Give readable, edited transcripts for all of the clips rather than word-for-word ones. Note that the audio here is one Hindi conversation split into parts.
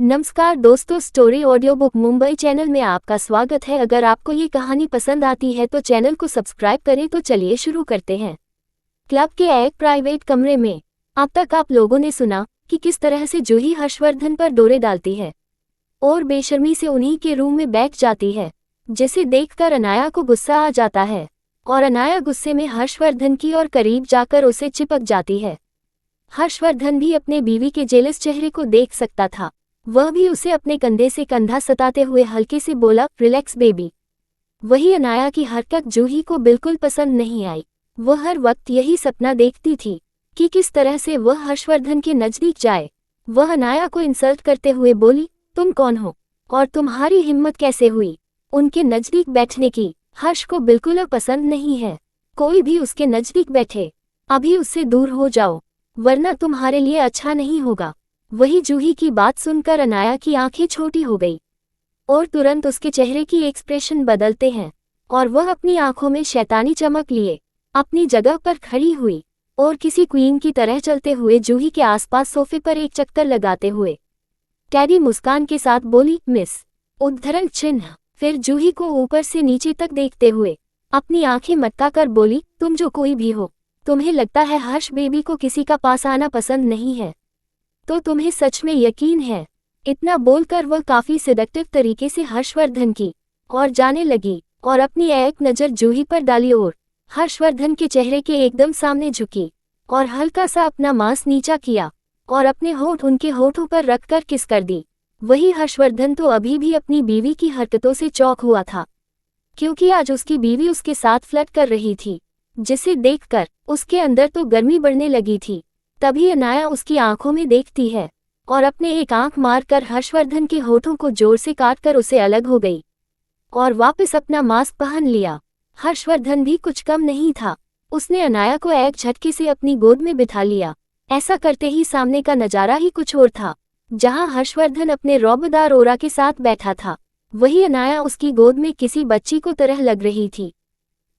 नमस्कार दोस्तों, story audio book Mumbai channel में आपका स्वागत है। अगर आपको ये कहानी पसंद आती है तो चैनल को सब्सक्राइब करें। तो चलिए शुरू करते हैं। क्लब के एक प्राइवेट कमरे में अब तक आप लोगों ने सुना कि किस तरह से जूही हर्षवर्धन पर डोरे डालती है और बेशर्मी से उन्हीं के रूम में बैठ जाती है, जिसे देखकर अनाया को गुस्सा आ जाता है और अनाया गुस्से में हर्षवर्धन की और करीब जाकर उसे चिपक जाती है। हर्षवर्धन भी अपने बीवी के जेलस चेहरे को देख सकता था। वह भी उसे अपने कंधे से कंधा सताते हुए हल्के से बोला, रिलैक्स बेबी। वही अनाया की हरकत जूही को बिल्कुल पसंद नहीं आई। वह हर वक्त यही सपना देखती थी कि किस तरह से वह हर्षवर्धन के नजदीक जाए। वह अनाया को इंसल्ट करते हुए बोली, तुम कौन हो और तुम्हारी हिम्मत कैसे हुई उनके नजदीक बैठने की। हर्ष को बिल्कुल पसंद नहीं है कोई भी उसके नजदीक बैठे। अभी उससे दूर हो जाओ वरना तुम्हारे लिए अच्छा नहीं होगा। वही जूही की बात सुनकर अनाया की आंखें छोटी हो गई और तुरंत उसके चेहरे की एक्सप्रेशन बदलते हैं और वह अपनी आंखों में शैतानी चमक लिए अपनी जगह पर खड़ी हुई और किसी क्वीन की तरह चलते हुए जूही के आसपास सोफे पर एक चक्कर लगाते हुए टेडी मुस्कान के साथ बोली, मिस उद्धरण चिन्ह। फिर जूही को ऊपर से नीचे तक देखते हुए अपनी आंखें मटकाकर बोली, तुम जो कोई भी हो, तुम्हें लगता है हर्ष बेबी को किसी का पास आना पसंद नहीं है तो तुम्हें सच में यकीन है। इतना बोलकर वह काफी सिडक्टिव तरीके से हर्षवर्धन की और जाने लगी और अपनी एक नज़र जूही पर डाली और हर्षवर्धन के चेहरे के एकदम सामने झुकी और हल्का सा अपना मांस नीचा किया और अपने होंठ उनके होठों पर रखकर किस कर दी। वही हर्षवर्धन तो अभी भी अपनी बीवी की हरकतों से चौंक हुआ था, क्योंकि आज उसकी बीवी उसके साथ फ्लर्ट कर रही थी, जिसे देखकर उसके अंदर तो गर्मी बढ़ने लगी थी। तभी अनाया उसकी आंखों में देखती है और अपने एक आंख मारकर हर्षवर्धन के होठों को जोर से काटकर उसे अलग हो गई और वापस अपना मास्क पहन लिया। हर्षवर्धन भी कुछ कम नहीं था, उसने अनाया को एक झटके से अपनी गोद में बिठा लिया। ऐसा करते ही सामने का नजारा ही कुछ और था, जहां हर्षवर्धन अपने रौबदार ओरा के साथ बैठा था। वही अनाया उसकी गोद में किसी बच्ची को तरह लग रही थी।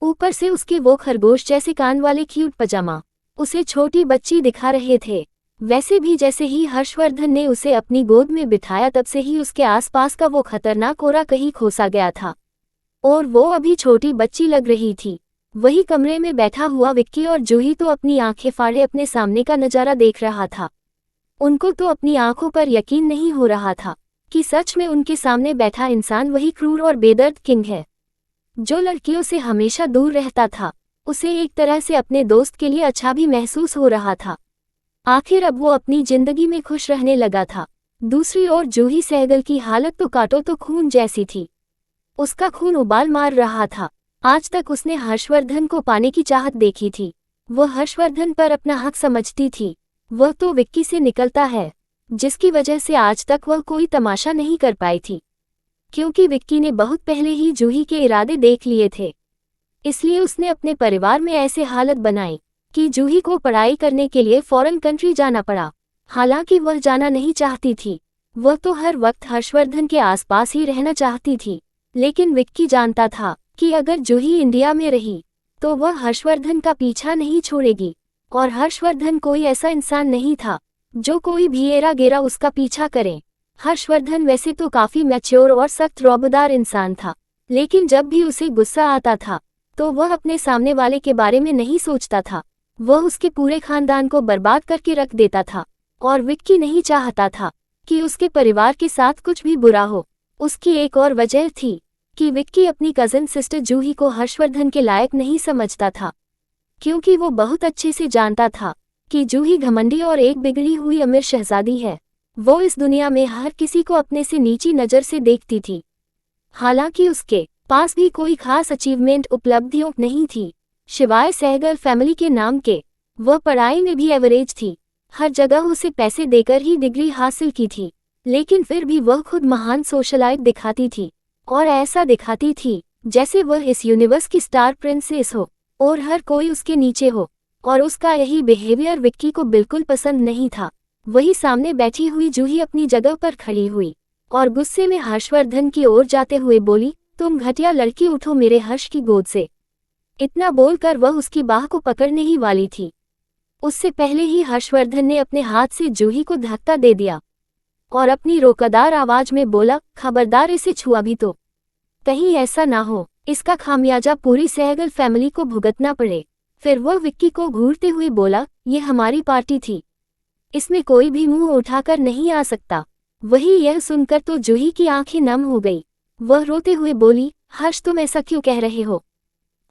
ऊपर से उसके वो खरगोश जैसे कान वाले क्यूट पजामा उसे छोटी बच्ची दिखा रहे थे। वैसे भी जैसे ही हर्षवर्धन ने उसे अपनी गोद में बिठाया तब से ही उसके आसपास का वो खतरनाक ओरा कहीं खोसा गया था और वो अभी छोटी बच्ची लग रही थी। वही कमरे में बैठा हुआ विक्की और जूही तो अपनी आंखें फाड़े अपने सामने का नजारा देख रहा था। उनको तो अपनी आंखों पर यकीन नहीं हो रहा था कि सच में उनके सामने बैठा इंसान वही क्रूर और बेदर्द किंग है, जो लड़कियों से हमेशा दूर रहता था। उसे एक तरह से अपने दोस्त के लिए अच्छा भी महसूस हो रहा था। आखिर अब वो अपनी जिंदगी में खुश रहने लगा था। दूसरी ओर जूही सहगल की हालत तो काटो तो खून जैसी थी। उसका खून उबाल मार रहा था। आज तक उसने हर्षवर्धन को पाने की चाहत देखी थी। वो हर्षवर्धन पर अपना हक समझती थी। वह तो विक्की से निकलता है, जिसकी वजह से आज तक वह कोई तमाशा नहीं कर पाई थी, क्योंकि विक्की ने बहुत पहले ही जूही के इरादे देख लिए थे। इसलिए उसने अपने परिवार में ऐसे हालत बनाई कि जूही को पढ़ाई करने के लिए फॉरेन कंट्री जाना पड़ा। हालांकि वह जाना नहीं चाहती थी, वह तो हर वक्त हर्षवर्धन के आसपास ही रहना चाहती थी। लेकिन विक्की जानता था कि अगर जूही इंडिया में रही तो वह हर्षवर्धन का पीछा नहीं छोड़ेगी और हर्षवर्धन कोई ऐसा इंसान नहीं था जो कोई भी एरा गेरा उसका पीछा करे। हर्षवर्धन वैसे तो काफी मैच्योर और सख्त रौबदार इंसान था, लेकिन जब भी उसे गुस्सा आता था तो वह अपने सामने वाले के बारे में नहीं सोचता था। वह उसके पूरे खानदान को बर्बाद करके रख देता था और विक्की नहीं चाहता था कि उसके परिवार के साथ कुछ भी बुरा हो। उसकी एक और वजह थी कि विक्की अपनी कजिन सिस्टर जूही को हर्षवर्धन के लायक नहीं समझता था, क्योंकि वो बहुत अच्छे से जानता था कि जूही घमंडी और एक बिगड़ी हुई अमीर शहजादी है। वो इस दुनिया में हर किसी को अपने से नीची नज़र से देखती थी। हालांकि उसके पास भी कोई खास अचीवमेंट उपलब्धियों नहीं थी शिवाय सहगल फैमिली के नाम के। वह पढ़ाई में भी एवरेज थी, हर जगह उसे पैसे देकर ही डिग्री हासिल की थी, लेकिन फिर भी वह खुद महान सोशलाइट दिखाती थी और ऐसा दिखाती थी जैसे वह इस यूनिवर्स की स्टार प्रिंसेस हो और हर कोई उसके नीचे हो। और उसका यही बिहेवियर विक्की को बिल्कुल पसंद नहीं था। वही सामने बैठी हुई जूही अपनी जगह पर खड़ी हुई और गुस्से में हर्षवर्धन की ओर जाते हुए बोली, तुम घटिया लड़की, उठो मेरे हर्ष की गोद से। इतना बोलकर वह उसकी बाह को पकड़ने ही वाली थी, उससे पहले ही हर्षवर्धन ने अपने हाथ से जूही को धक्का दे दिया और अपनी रोकादार आवाज में बोला, खबरदार इसे छुआ भी तो कहीं ऐसा ना हो इसका खामियाजा पूरी सहगल फैमिली को भुगतना पड़े। फिर वह विक्की को घूरते हुए बोला, ये हमारी पार्टी थी, इसमें कोई भी मुंह उठाकर नहीं आ सकता। वही यह सुनकर तो जूही की आंखें नम हो गई। वह रोते हुए बोली, हर्ष तुम ऐसा क्यों कह रहे हो?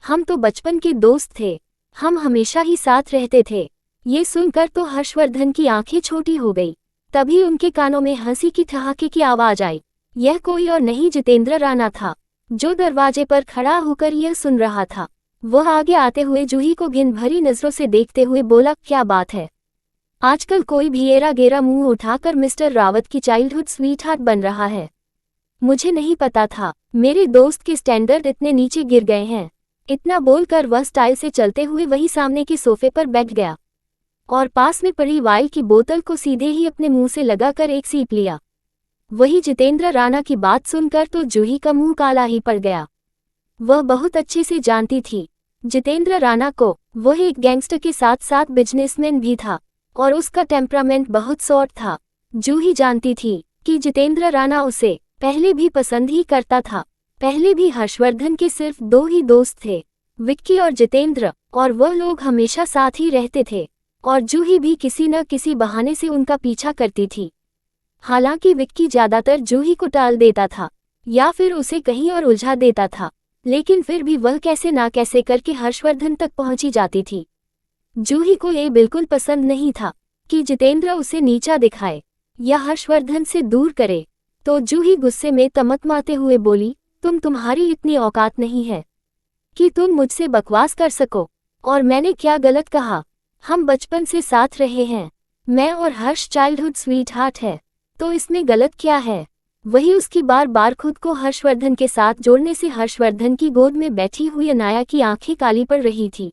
हम तो बचपन के दोस्त थे, हम हमेशा ही साथ रहते थे। ये सुनकर तो हर्षवर्धन की आंखें छोटी हो गई। तभी उनके कानों में हंसी की ठहाके की आवाज आई। यह कोई और नहीं जितेंद्र राणा था, जो दरवाजे पर खड़ा होकर यह सुन रहा था। वह आगे आते हुए जूही को घिन भरी नजरों से देखते हुए बोला, क्या बात है? आजकल कोई भी एरा गेरा मुंह उठाकर मिस्टर रावत की चाइल्डहुड स्वीटहार्ट बन रहा है। मुझे नहीं पता था मेरे दोस्त के स्टैंडर्ड इतने नीचे गिर गए हैं। इतना बोलकर वह स्टाइल से चलते हुए वही सामने के सोफे पर बैठ गया और पास में पड़ी वाइन की बोतल को सीधे ही अपने मुंह से लगाकर एक सीप लिया। वही जितेंद्र राणा की बात सुनकर तो जूही का मुंह काला ही पड़ गया। वह बहुत अच्छे से जानती थी जितेंद्र राणा को। वह एक गैंगस्टर के साथ साथ बिजनेसमैन भी था और उसका टेम्परामेंट बहुत सॉफ्ट था। जूही जानती थी कि जितेंद्र राणा उसे पहले भी पसंद ही करता था। पहले भी हर्षवर्धन के सिर्फ दो ही दोस्त थे, विक्की और जितेंद्र, और वह लोग हमेशा साथ ही रहते थे और जूही भी किसी न किसी बहाने से उनका पीछा करती थी। हालांकि विक्की ज्यादातर जूही को टाल देता था या फिर उसे कहीं और उलझा देता था, लेकिन फिर भी वह कैसे ना कैसे करके हर्षवर्धन तक पहुंची जाती थी। जूही को ये बिल्कुल पसंद नहीं था कि जितेंद्र उसे नीचा दिखाए या हर्षवर्धन से दूर करे। तो जूही गुस्से में तमकमाते हुए बोली, तुम्हारी इतनी औकात नहीं है कि तुम मुझसे बकवास कर सको। और मैंने क्या गलत कहा? हम बचपन से साथ रहे हैं, मैं और हर्ष चाइल्डहुड स्वीटहार्ट है, तो इसमें गलत क्या है? वही उसकी बार बार खुद को हर्षवर्धन के साथ जोड़ने से हर्षवर्धन की गोद में बैठी हुई अनाया की आंखें काली पड़ रही थी।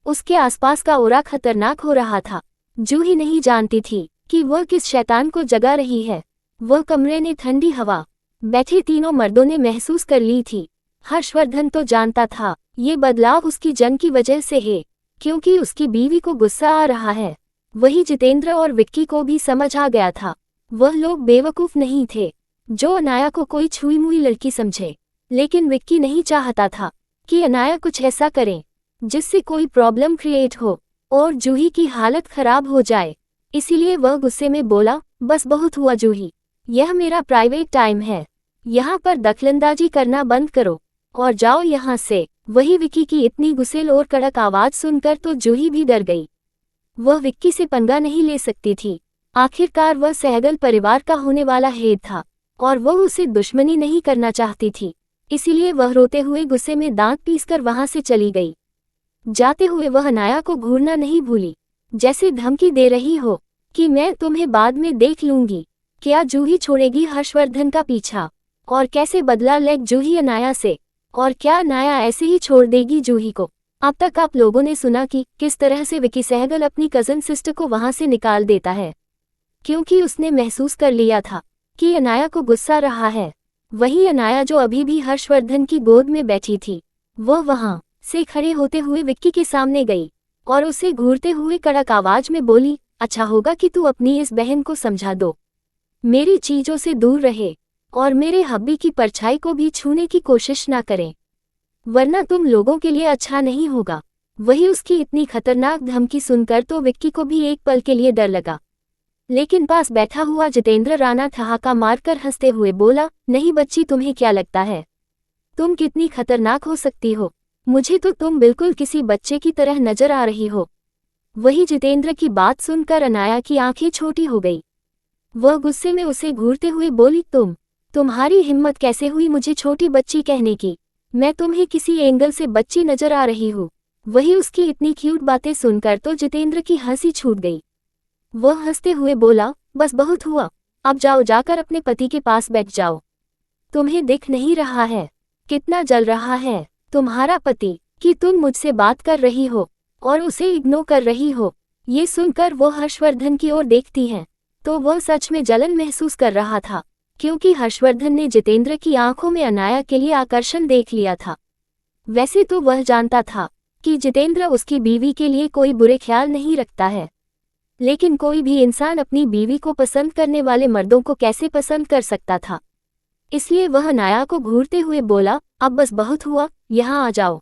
उसके आसपास का ओरा खतरनाक हो रहा था। जूही नहीं जानती थी कि वह किस शैतान को जगा रही है। वह कमरे ने ठंडी हवा बैठे तीनों मर्दों ने महसूस कर ली थी। हर्षवर्धन तो जानता था ये बदलाव उसकी जंग की वजह से है, क्योंकि उसकी बीवी को गुस्सा आ रहा है। वही जितेंद्र और विक्की को भी समझ आ गया था। वह लोग बेवकूफ नहीं थे जो अनाया को कोई छुई मुई लड़की समझे, लेकिन विक्की नहीं चाहता था कि अनाया कुछ ऐसा करे जिससे कोई प्रॉब्लम क्रिएट हो और जूही की हालत खराब हो जाए। इसीलिए वह गुस्से में बोला, बस बहुत हुआ जूही, यह मेरा प्राइवेट टाइम है, यहाँ पर दखलंदाजी करना बंद करो और जाओ यहाँ से। वही विक्की की इतनी गुस्सेल और कड़क आवाज सुनकर तो जूही भी डर गई। वह विक्की से पंगा नहीं ले सकती थी। आखिरकार वह सहगल परिवार का होने वाला हेड था और वह उसे दुश्मनी नहीं करना चाहती थी। इसीलिए वह रोते हुए गुस्से में दांत पीसकर वहां से चली गई। जाते हुए वह अनाया को घूरना नहीं भूली, जैसे धमकी दे रही हो कि मैं तुम्हें बाद में देख लूंगी। क्या जूही छोड़ेगी हर्षवर्धन का पीछा? और कैसे बदला लेग जूही अनाया से? और क्या अनाया ऐसे ही छोड़ देगी जूही को? अब तक आप लोगों ने सुना कि किस तरह से विक्की सहगल अपनी कजन सिस्टर को वहां से निकाल देता है, क्योंकि उसने महसूस कर लिया था कि अनाया को गुस्सा रहा है। वही अनाया जो अभी भी हर्षवर्धन की गोद में बैठी थी, वह वहां से खड़े होते हुए विक्की के सामने गई और उसे घूरते हुए कड़क आवाज में बोली, अच्छा होगा कि तू अपनी इस बहन को समझा दो, मेरी चीजों से दूर रहे और मेरे हब्बी की परछाई को भी छूने की कोशिश ना करें, वरना तुम लोगों के लिए अच्छा नहीं होगा। वही उसकी इतनी खतरनाक धमकी सुनकर तो विक्की को भी एक पल के लिए डर लगा, लेकिन पास बैठा हुआ जितेंद्र राणा ठहाका मारकर हंसते हुए बोला, नहीं बच्ची, तुम्हें क्या लगता है तुम कितनी खतरनाक हो सकती हो? मुझे तो तुम बिल्कुल किसी बच्चे की तरह नजर आ रही हो। वही जितेंद्र की बात सुनकर अनाया की आंखें छोटी हो गई। वह गुस्से में उसे घूरते हुए बोली, तुम्हारी हिम्मत कैसे हुई मुझे छोटी बच्ची कहने की? मैं तुम्हें किसी एंगल से बच्ची नजर आ रही हूँ? वही उसकी इतनी क्यूट बातें सुनकर तो जितेंद्र की हंसी छूट गई। वह हंसते हुए बोला, बस बहुत हुआ, अब जाओ, जाकर अपने पति के पास बैठ जाओ। तुम्हें दिख नहीं रहा है कितना जल रहा है तुम्हारा पति कि तुम मुझसे बात कर रही हो और उसे इग्नोर कर रही हो? ये सुनकर वो हर्षवर्धन की ओर देखती हैं तो वह सच में जलन महसूस कर रहा था, क्योंकि हर्षवर्धन ने जितेंद्र की आंखों में अनाया के लिए आकर्षण देख लिया था। वैसे तो वह जानता था कि जितेंद्र उसकी बीवी के लिए कोई बुरे ख्याल नहीं रखता है, लेकिन कोई भी इंसान अपनी बीवी को पसंद करने वाले मर्दों को कैसे पसंद कर सकता था। इसलिए वह अनाया को घूरते हुए बोला, अब बस बहुत हुआ, यहाँ आ जाओ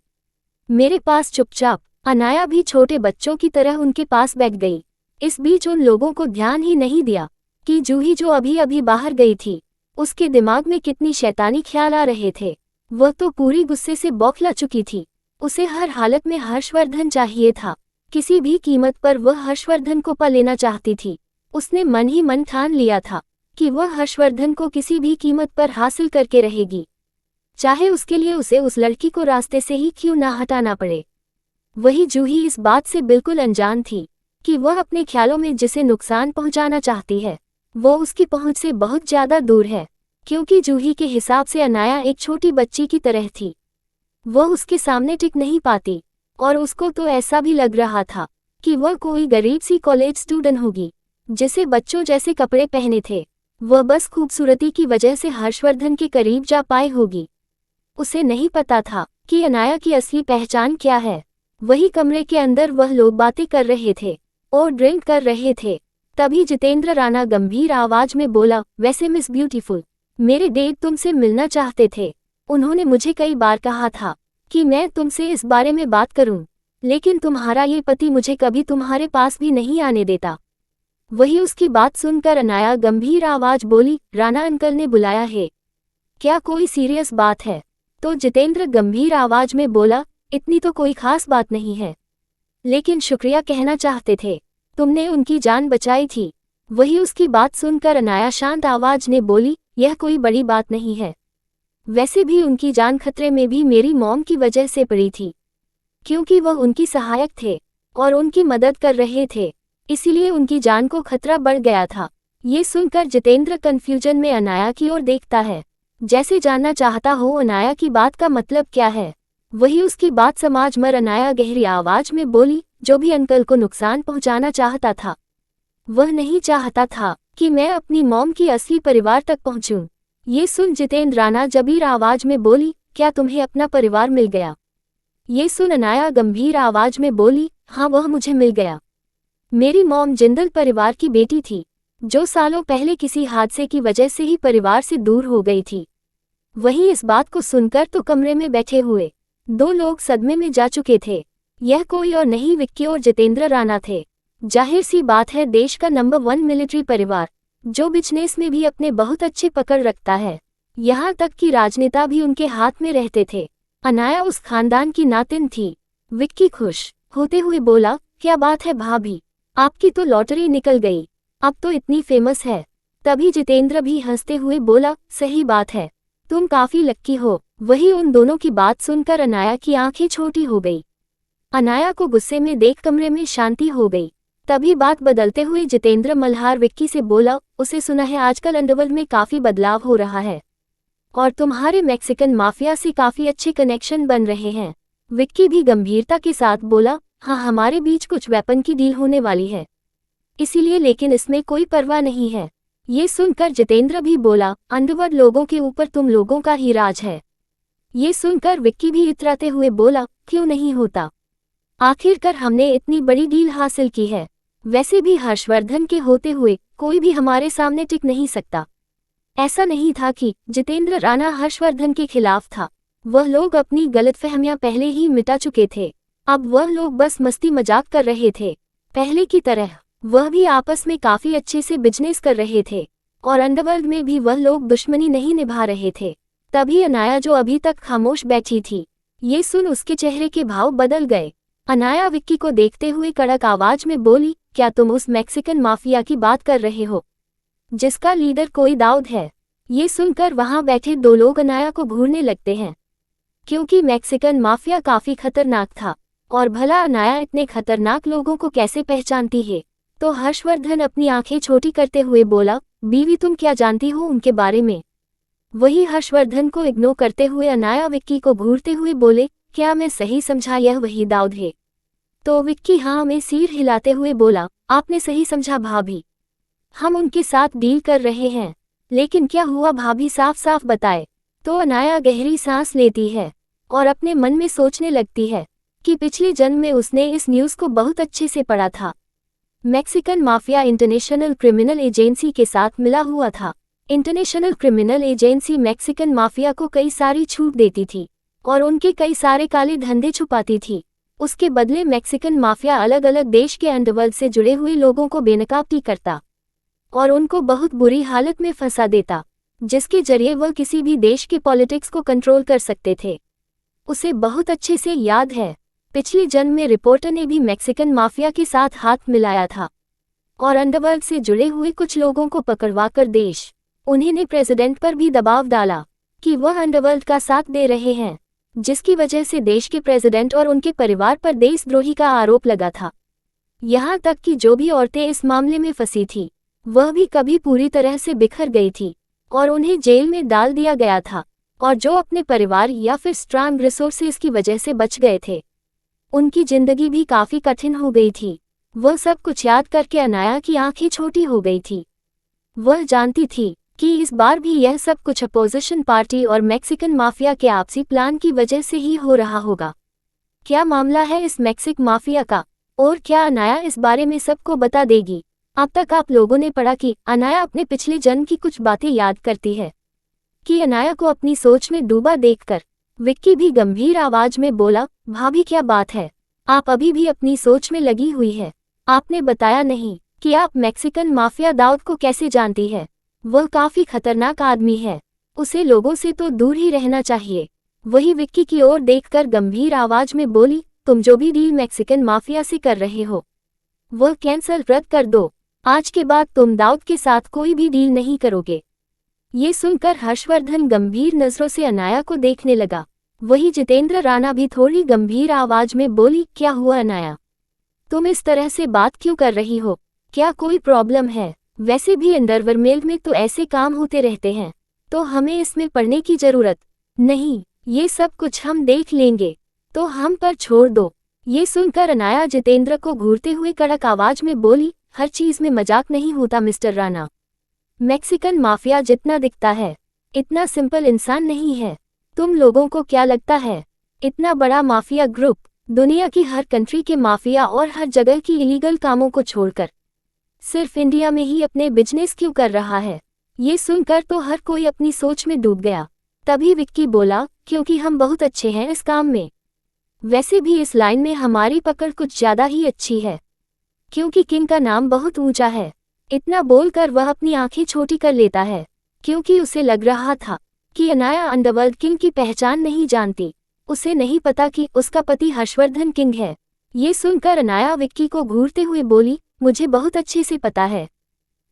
मेरे पास चुपचाप। अनाया भी छोटे बच्चों की तरह उनके पास बैठ गई। इस बीच उन लोगों को ध्यान ही नहीं दिया कि जूही जो अभी अभी बाहर गई थी, उसके दिमाग में कितनी शैतानी ख्याल आ रहे थे। वह तो पूरी गुस्से से बौखला चुकी थी। उसे हर हालत में हर्षवर्धन चाहिए था। किसी भी कीमत पर वह हर्षवर्धन को पा लेना चाहती थी। उसने मन ही मन ठान लिया था कि वह हर्षवर्धन को किसी भी कीमत पर हासिल करके रहेगी, चाहे उसके लिए उसे उस लड़की को रास्ते से ही क्यों ना हटाना पड़े। वही जूही इस बात से बिल्कुल अनजान थी कि वह अपने ख्यालों में जिसे नुकसान पहुंचाना चाहती है वो उसकी पहुंच से बहुत ज्यादा दूर है, क्योंकि जूही के हिसाब से अनाया एक छोटी बच्ची की तरह थी। वह उसके सामने टिक नहीं पाती और उसको तो ऐसा भी लग रहा था कि वह कोई गरीब सी कॉलेज स्टूडेंट होगी जिसे बच्चों जैसे कपड़े पहने थे। वह बस खूबसूरती की वजह से हर्षवर्धन के करीब जा पाई होगी। उसे नहीं पता था कि अनाया की असली पहचान क्या है। वही कमरे के अंदर वह लोग बातें कर रहे थे और ड्रिंक कर रहे थे। तभी जितेंद्र राणा गंभीर आवाज में बोला, वैसे मिस ब्यूटीफुल, मेरे डैड तुमसे मिलना चाहते थे। उन्होंने मुझे कई बार कहा था कि मैं तुमसे इस बारे में बात करूं, लेकिन तुम्हारा ये पति मुझे कभी तुम्हारे पास भी नहीं आने देता। वही उसकी बात सुनकर अनाया गंभीर आवाज बोली, राणा अंकल ने बुलाया है, क्या कोई सीरियस बात है? तो जितेंद्र गंभीर आवाज में बोला, इतनी तो कोई खास बात नहीं है, लेकिन शुक्रिया कहना चाहते थे, तुमने उनकी जान बचाई थी। वही उसकी बात सुनकर अनाया शांत आवाज ने बोली, यह कोई बड़ी बात नहीं है। वैसे भी उनकी जान खतरे में भी मेरी मॉम की वजह से पड़ी थी, क्योंकि वह उनकी सहायक थे और उनकी मदद कर रहे थे, इसीलिए उनकी जान को खतरा बढ़ गया था। ये सुनकर जितेंद्र कंफ्यूजन में अनाया की ओर देखता है, जैसे जानना चाहता हो अनाया की बात का मतलब क्या है। वही उसकी बात समझ कर अनाया गहरी आवाज में बोली, जो भी अंकल को नुकसान पहुंचाना चाहता था वह नहीं चाहता था कि मैं अपनी मॉम की असली परिवार तक पहुंचूं। ये सुन जितेंद्र राणा जबीर आवाज में बोली, क्या तुम्हें अपना परिवार मिल गया? ये सुन अनाया गंभीर आवाज में बोली, हाँ वह मुझे मिल गया। मेरी मॉम जिंदल परिवार की बेटी थी, जो सालों पहले किसी हादसे की वजह से ही परिवार से दूर हो गई थी। वहीं इस बात को सुनकर तो कमरे में बैठे हुए दो लोग सदमे में जा चुके थे। यह कोई और नहीं विक्की और जितेंद्र राणा थे। जाहिर सी बात है, देश का नंबर 1 मिलिट्री परिवार जो बिजनेस में भी अपने बहुत अच्छे पकड़ रखता है, यहाँ तक कि राजनेता भी उनके हाथ में रहते थे। अनाया उस खानदान की नातिन थी। विक्की खुश होते हुए बोला, क्या बात है भाभी, आपकी तो लॉटरी निकल गई, अब तो इतनी फेमस है। तभी जितेंद्र भी हंसते हुए बोला, सही बात है, तुम काफी लक्की हो। वही उन दोनों की बात सुनकर अनाया की आंखें छोटी हो गई। अनाया को गुस्से में देख कमरे में शांति हो गई। तभी बात बदलते हुए जितेंद्र मल्हार विक्की से बोला, उसे सुना है आजकल अंडरवर्ल्ड में काफी बदलाव हो रहा है और तुम्हारे मैक्सिकन माफिया से काफी अच्छे कनेक्शन बन रहे हैं। विक्की भी गंभीरता के साथ बोला, हाँ हमारे बीच कुछ वेपन की डील होने वाली है, इसीलिए, लेकिन इसमें कोई परवाह नहीं है। ये सुनकर जितेंद्र भी बोला, अंडरवर्ल्ड लोगों के ऊपर तुम लोगों का ही राज है। ये सुनकर विक्की भी इतराते हुए बोला, क्यों नहीं होता, आखिरकार हमने इतनी बड़ी डील हासिल की है। वैसे भी हर्षवर्धन के होते हुए कोई भी हमारे सामने टिक नहीं सकता। ऐसा नहीं था कि जितेंद्र राणा हर्षवर्धन के खिलाफ था, वह लोग अपनी गलतफहमियां पहले ही मिटा चुके थे। अब वह लोग बस मस्ती मजाक कर रहे थे, पहले की तरह वह भी आपस में काफी अच्छे से बिजनेस कर रहे थे और अंडरवर्ल्ड में भी वह लोग दुश्मनी नहीं निभा रहे थे। तभी अनाया जो अभी तक खामोश बैठी थी, ये सुन उसके चेहरे के भाव बदल गए। अनाया विक्की को देखते हुए कड़क आवाज में बोली, क्या तुम उस मैक्सिकन माफिया की बात कर रहे हो जिसका लीडर कोई दाऊद है? ये सुनकर वहां बैठे दो लोग अनाया को घूरने लगते हैं, क्योंकि मैक्सिकन माफिया काफी खतरनाक था और भला अनाया इतने खतरनाक लोगों को कैसे पहचानती है। तो हर्षवर्धन अपनी आंखें छोटी करते हुए बोला, बीवी तुम क्या जानती हो उनके बारे में? वही हर्षवर्धन को इग्नोर करते हुए अनाया विक्की को घूरते हुए बोले, क्या मैं सही समझा यह वही दाऊद है? तो विक्की हाँ में सिर हिलाते हुए बोला, आपने सही समझा भाभी, हम उनके साथ डील कर रहे हैं। लेकिन क्या हुआ भाभी, साफ साफ बताए। तो अनाया गहरी सांस लेती है और अपने मन में सोचने लगती है कि पिछले जन्म में उसने इस न्यूज़ को बहुत अच्छे से पढ़ा था, Mexican mafia international criminal agency के साथ मिला हुआ था। International criminal agency Mexican mafia को कई सारी छूट देती थी और उनके कई सारे काले धंधे छुपाती थी। उसके बदले मैक्सिकन माफिया अलग अलग देश के अंडरवर्ल्ड से जुड़े हुए लोगों को बेनकाबी करता और उनको बहुत बुरी हालत में फंसा देता, जिसके जरिए वह किसी भी देश के पॉलिटिक्स को कंट्रोल कर सकते थे। उसे बहुत अच्छे से याद है, पिछली जन्म में रिपोर्टर ने भी मैक्सिकन माफिया के साथ हाथ मिलाया था और अंडरवर्ल्ड से जुड़े हुए कुछ लोगों को पकड़वाकर उन्होंने प्रेसिडेंट पर भी दबाव डाला कि वह अंडरवर्ल्ड का साथ दे रहे हैं, जिसकी वजह से देश के प्रेसिडेंट और उनके परिवार पर देशद्रोही का आरोप लगा था। यहाँ तक कि जो भी औरतें इस मामले में फंसी थी वह भी कभी पूरी तरह से बिखर गई थी और उन्हें जेल में डाल दिया गया था, और जो अपने परिवार या फिर स्ट्रॉन्ग रिसोर्सेज की वजह से बच गए थे उनकी जिंदगी भी काफी कठिन हो गई थी। वह सब कुछ याद करके अनाया की आंखें छोटी हो गई थी। वह जानती थी कि इस बार भी यह सब कुछ अपोजिशन पार्टी और मैक्सिकन माफिया के आपसी प्लान की वजह से ही हो रहा होगा। क्या मामला है इस मैक्सिक माफिया का और क्या अनाया इस बारे में सबको बता देगी? अब तक आप लोगों ने पढ़ा कि अनाया अपने पिछले जन्म की कुछ बातें याद करती है कि अनाया को अपनी सोच में डूबा देखकर विक्की भी गंभीर आवाज में बोला, भाभी क्या बात है, आप अभी भी अपनी सोच में लगी हुई है। आपने बताया नहीं कि आप मैक्सिकन माफिया दाऊद को कैसे जानती है। वह काफी खतरनाक आदमी है, उसे लोगों से तो दूर ही रहना चाहिए। वही विक्की की ओर देखकर गंभीर आवाज में बोली, तुम जो भी डील मैक्सिकन माफिया से कर रहे हो वह कैंसल रद्द कर दो। आज के बाद तुम दाऊद के साथ कोई भी डील नहीं करोगे। ये सुनकर हर्षवर्धन गंभीर नजरों से अनाया को देखने लगा। वही जितेंद्र राणा भी थोड़ी गंभीर आवाज में बोली, क्या हुआ अनाया, तुम इस तरह से बात क्यों कर रही हो? क्या कोई प्रॉब्लम है? वैसे भी अंडरवर्ल्ड में तो ऐसे काम होते रहते हैं, तो हमें इसमें पढ़ने की जरूरत नहीं, ये सब कुछ हम देख लेंगे, तो हम पर छोड़ दो। ये सुनकर अनाया जितेंद्र को घूरते हुए कड़क आवाज में बोली, हर चीज में मजाक नहीं होता मिस्टर राणा। मैक्सिकन माफिया जितना दिखता है इतना सिंपल इंसान नहीं है। तुम लोगों को क्या लगता है इतना बड़ा माफिया ग्रुप दुनिया की हर कंट्री के माफिया और हर जगह की इलीगल कामों को छोड़कर सिर्फ इंडिया में ही अपने बिजनेस क्यों कर रहा है? ये सुनकर तो हर कोई अपनी सोच में डूब गया। तभी विक्की बोला, क्योंकि हम बहुत अच्छे हैं इस काम में। वैसे भी इस लाइन में हमारी पकड़ कुछ ज्यादा ही अच्छी है, क्योंकि किंग का नाम बहुत ऊंचा है। इतना बोलकर वह अपनी आंखें छोटी कर लेता है, क्योंकि उसे लग रहा था कि अनाया अंडरवर्ल्ड किंग की पहचान नहीं जानती। उसे नहीं पता कि उसका पति हर्षवर्धन किंग है। ये सुनकर अनाया विक्की को घूरते हुए बोली, मुझे बहुत अच्छे से पता है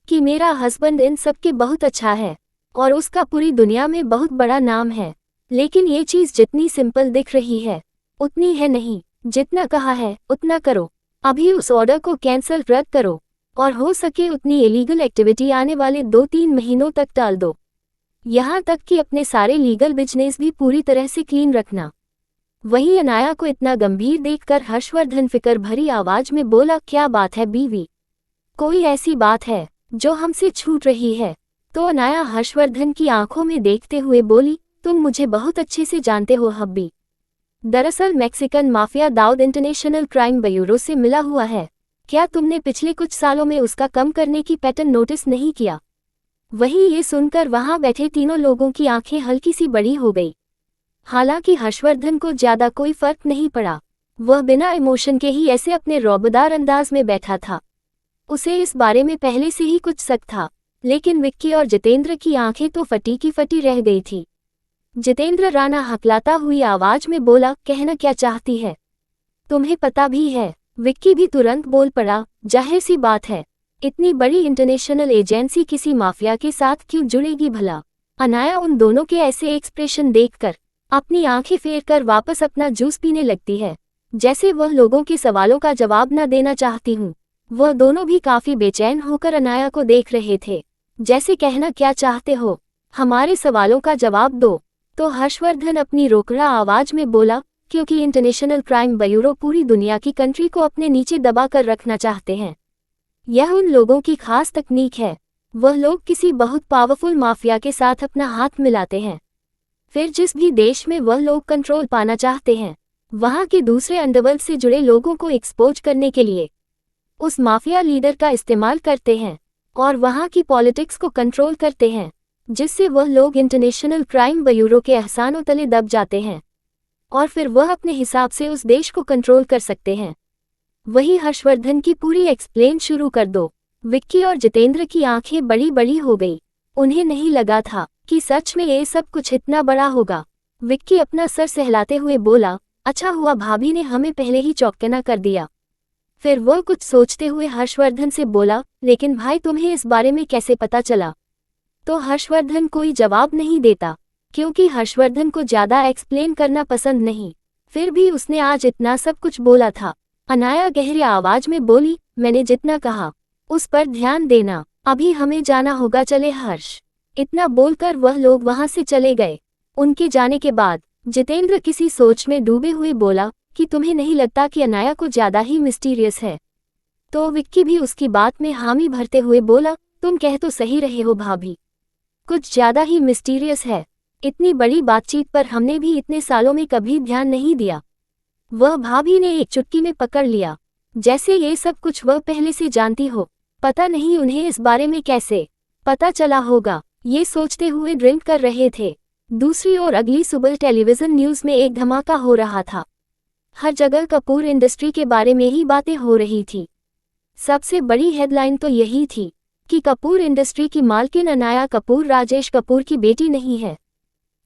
कि मेरा हस्बैंड इन सब के बहुत अच्छा है और उसका पूरी दुनिया में बहुत बड़ा नाम है, लेकिन ये चीज जितनी सिंपल दिख रही है उतनी है नहीं। जितना कहा है उतना करो। अभी उस ऑर्डर को कैंसल रद्द करो और हो सके उतनी इलीगल एक्टिविटी आने वाले 2-3 महीनों तक टाल दो। यहाँ तक कि अपने सारे लीगल बिजनेस भी पूरी तरह से क्लीन रखना। वहीं अनाया को इतना गंभीर देखकर हर्षवर्धन फिक्र भरी आवाज में बोला, क्या बात है बीवी, कोई ऐसी बात है जो हमसे छूट रही है? तो अनाया हर्षवर्धन की आंखों में देखते हुए बोली, तुम मुझे बहुत अच्छे से जानते हो हब्बी। दरअसल Mexican mafia Dawood international crime bureau से मिला हुआ है। क्या तुमने पिछले कुछ सालों में उसका कम करने की पैटर्न नोटिस नहीं किया? वहीं ये सुनकर वहां बैठे तीनों लोगों की आंखें हल्की सी बड़ी हो गई। हालांकि हर्षवर्धन को ज्यादा कोई फर्क नहीं पड़ा। वह बिना इमोशन के ही ऐसे अपने रौबदार अंदाज में बैठा था। उसे इस बारे में पहले से ही कुछ शक था, लेकिन विक्की और जितेंद्र की आंखें तो फटी की फटी रह गई थी। जितेंद्र राणा हकलाता हुई आवाज में बोला, कहना क्या चाहती है? तुम्हें पता भी है? विक्की भी तुरंत बोल पड़ा, जाहिर सी बात है, इतनी बड़ी इंटरनेशनल एजेंसी किसी माफिया के साथ क्यों जुड़ेगी भला? अनाया उन दोनों के ऐसे एक्सप्रेशन देखकर अपनी आंखें फेर कर वापस अपना जूस पीने लगती है, जैसे वह लोगों के सवालों का जवाब न देना चाहती हूँ। वह दोनों भी काफी बेचैन होकर अनाया को देख रहे थे, जैसे कहना क्या चाहते हो, हमारे सवालों का जवाब दो। तो हर्षवर्धन अपनी रोकड़ा आवाज में बोला, क्योंकि इंटरनेशनल क्राइम ब्यूरो पूरी दुनिया की कंट्री को अपने नीचे दबा कर रखना चाहते हैं। यह उन लोगों की खास तकनीक है। वह लोग किसी बहुत पावरफुल माफिया के साथ अपना हाथ मिलाते हैं, फिर जिस भी देश में वह लोग कंट्रोल पाना चाहते हैं वहां के दूसरे अंडरवर्ल्ड से जुड़े लोगों को एक्सपोज करने के लिए उस माफिया लीडर का इस्तेमाल करते हैं और वहाँ की पॉलिटिक्स को कंट्रोल करते हैं, जिससे वह लोग इंटरनेशनल क्राइम ब्यूरो के एहसानों तले दब जाते हैं और फिर वह अपने हिसाब से उस देश को कंट्रोल कर सकते हैं। वही हर्षवर्धन की पूरी एक्सप्लेन शुरू कर दो। विक्की और जितेंद्र की आंखें बड़ी बड़ी हो गई। उन्हें नहीं लगा था कि सच में ये सब कुछ इतना बड़ा होगा। विक्की अपना सर सहलाते हुए बोला, अच्छा हुआ भाभी ने हमें पहले ही चौकन्ना कर दिया। फिर वह कुछ सोचते हुए हर्षवर्धन से बोला, लेकिन भाई तुम्हें इस बारे में कैसे पता चला? तो हर्षवर्धन कोई जवाब नहीं देता, क्योंकि हर्षवर्धन को ज़्यादा एक्सप्लेन करना पसंद नहीं। फिर भी उसने आज इतना सब कुछ बोला था। अनाया गहरी आवाज में बोली, मैंने जितना कहा उस पर ध्यान देना, अभी हमें जाना होगा, चले हर्ष। इतना बोलकर वह लोग वहां से चले गए। उनके जाने के बाद जितेंद्र किसी सोच में डूबे हुए बोला कि तुम्हें नहीं लगता कि अनाया को ज़्यादा ही मिस्टीरियस है? तो विक्की भी उसकी बात में हामी भरते हुए बोला, तुम कह तो सही रहे हो भाभी, कुछ ज़्यादा ही मिस्टीरियस है। इतनी बड़ी बातचीत पर हमने भी इतने सालों में कभी ध्यान नहीं दिया। वह भाभी ने एक चुटकी में पकड़ लिया, जैसे ये सब कुछ वह पहले से जानती हो। पता नहीं उन्हें इस बारे में कैसे पता चला होगा। ये सोचते हुए ड्रिंक कर रहे थे। दूसरी ओर अगली सुबह टेलीविजन न्यूज़ में एक धमाका हो रहा था। हर जगह कपूर इंडस्ट्री के बारे में ही बातें हो रही थी। सबसे बड़ी हेडलाइन तो यही थी कि कपूर इंडस्ट्री की मालकिन अनाया कपूर राजेश कपूर की बेटी नहीं है।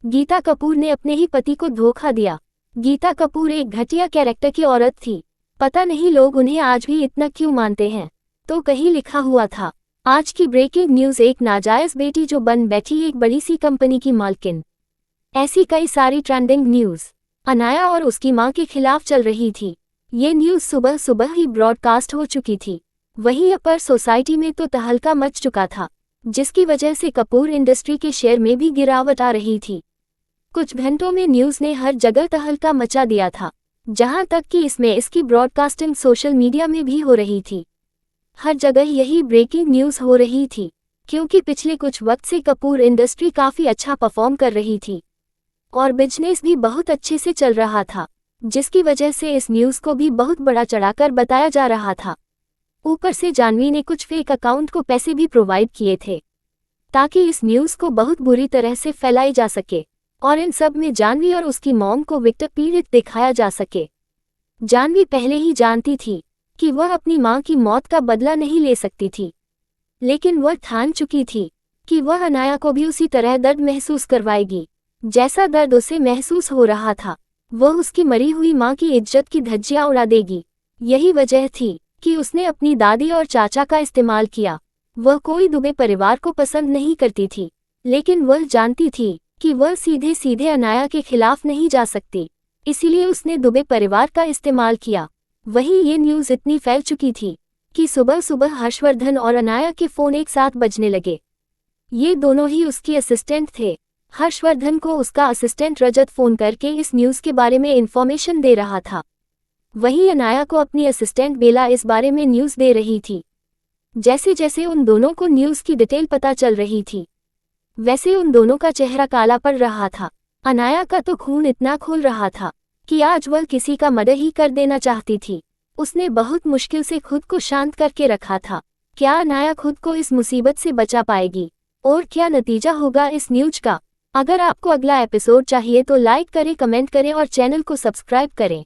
गीता कपूर ने अपने ही पति को धोखा दिया। गीता कपूर एक घटिया कैरेक्टर की औरत थी। पता नहीं लोग उन्हें आज भी इतना क्यों मानते हैं। तो कहीं लिखा हुआ था, आज की ब्रेकिंग न्यूज़, एक नाजायज बेटी जो बन बैठी एक बड़ी सी कंपनी की मालकिन। ऐसी कई सारी ट्रेंडिंग न्यूज़ अनाया और उसकी मां के खिलाफ चल रही थी। ये न्यूज़ सुबह सुबह ही ब्रॉडकास्ट हो चुकी थी। वहीं अपर सोसाइटी में तो तहलका मच चुका था, जिसकी वजह से कपूर इंडस्ट्री के शेयर में भी गिरावट आ रही थी। कुछ घंटों में न्यूज़ ने हर जगह तहलका मचा दिया था, जहां तक कि इसकी ब्रॉडकास्टिंग सोशल मीडिया में भी हो रही थी। हर जगह यही ब्रेकिंग न्यूज़ हो रही थी, क्योंकि पिछले कुछ वक्त से कपूर इंडस्ट्री काफ़ी अच्छा परफॉर्म कर रही थी और बिजनेस भी बहुत अच्छे से चल रहा था, जिसकी वजह से इस न्यूज़ को भी बहुत बड़ा चढ़ाकर बताया जा रहा था। ऊपर से जाह्नवी ने कुछ फेक अकाउंट को पैसे भी प्रोवाइड किए थे, ताकि इस न्यूज़ को बहुत बुरी तरह से फैलाई जा सके और इन सब में जाह्नवी और उसकी मॉम को विक्टिम पीड़ित दिखाया जा सके। जाह्नवी पहले ही जानती थी कि वह अपनी मां की मौत का बदला नहीं ले सकती थी, लेकिन वह ठान चुकी थी कि वह अनाया को भी उसी तरह दर्द महसूस करवाएगी जैसा दर्द उसे महसूस हो रहा था। वह उसकी मरी हुई मां की इज्जत की धज्जियां उड़ा देगी। यही वजह थी कि उसने अपनी दादी और चाचा का इस्तेमाल किया। वह कोई दुबे परिवार को पसंद नहीं करती थी, लेकिन वह जानती थी कि वह सीधे सीधे अनाया के खिलाफ नहीं जा सकती, इसीलिए उसने दुबे परिवार का इस्तेमाल किया। वहीं ये न्यूज़ इतनी फैल चुकी थी कि सुबह सुबह हर्षवर्धन और अनाया के फ़ोन एक साथ बजने लगे। ये दोनों ही उसकी असिस्टेंट थे। हर्षवर्धन को उसका असिस्टेंट रजत फ़ोन करके इस न्यूज़ के बारे में इन्फॉर्मेशन दे रहा था। वहीं अनाया को अपनी असिस्टेंट बेला इस बारे में न्यूज़ दे रही थी। जैसे जैसे उन दोनों को न्यूज़ की डिटेल पता चल रही थी, वैसे उन दोनों का चेहरा काला पड़ रहा था। अनाया का तो खून इतना खोल रहा था कि आज वह किसी का मर्डर ही कर देना चाहती थी। उसने बहुत मुश्किल से खुद को शांत करके रखा था। क्या अनाया खुद को इस मुसीबत से बचा पाएगी और क्या नतीजा होगा इस न्यूज़ का? अगर आपको अगला एपिसोड चाहिए तो लाइक करें, कमेंट करें और चैनल को सब्सक्राइब करें।